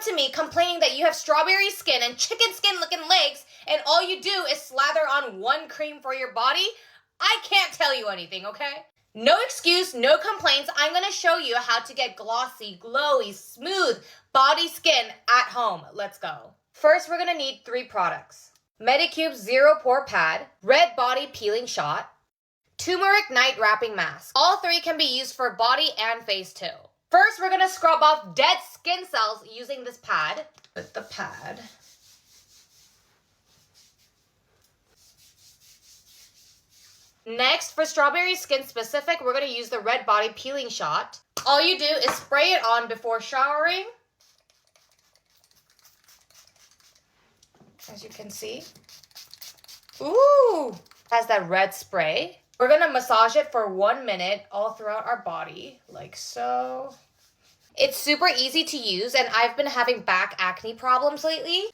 to me complaining that you have strawberry skin and chicken skin looking legs and all you do is slather on one cream for your body, I can't tell you anything, okay? No excuse, no complaints. I'm gonna show you how to get glossy, glowy, smooth body skin at home. Let's go. First, we're gonna need 3 products. Medicube Zero Pore Pad, Red Body Peeling Shot, Turmeric Night Wrapping Mask. All 3 can be used for body and face too. First, we're gonna scrub off dead skin cells using this pad. With the pad. Next, for strawberry skin specific, we're gonna use the Red Body Peeling Shot. All you do is spray it on before showering. As you can see. Ooh! Has that red spray. We're gonna massage it for 1 minute all throughout our body, like so. It's super easy to use, and I've been having back acne problems lately.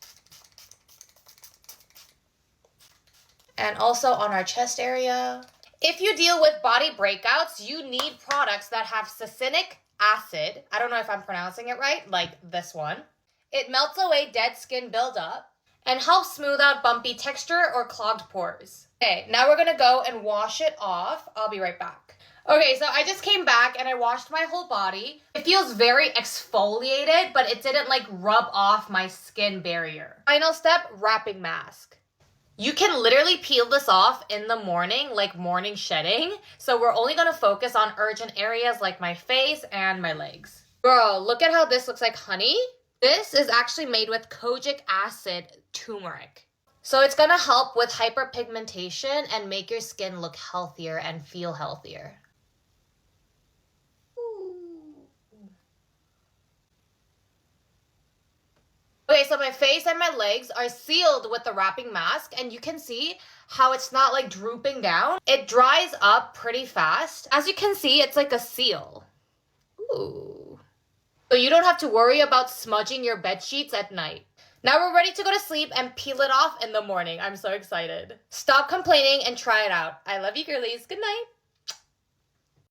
And also on our chest area. If you deal with body breakouts, you need products that have succinic acid. I don't know if I'm pronouncing it right, like this one. It melts away dead skin buildup and helps smooth out bumpy texture or clogged pores. Okay, now we're gonna go and wash it off. I'll be right back. Okay, so I just came back and I washed my whole body. It feels very exfoliated, but it didn't like rub off my skin barrier. Final step, wrapping mask. You can literally peel this off in the morning, like morning shedding. So we're only gonna focus on urgent areas like my face and my legs. Girl, look at how this looks like honey. This is actually made with kojic acid turmeric. So it's gonna help with hyperpigmentation and make your skin look healthier and feel healthier. Okay, so my face and my legs are sealed with the wrapping mask, and you can see how it's not like drooping down. It dries up pretty fast. As you can see, it's like a seal. Ooh. So you don't have to worry about smudging your bed sheets at night. Now we're ready to go to sleep and peel it off in the morning. I'm so excited. Stop complaining and try it out. I love you, girlies. Good night.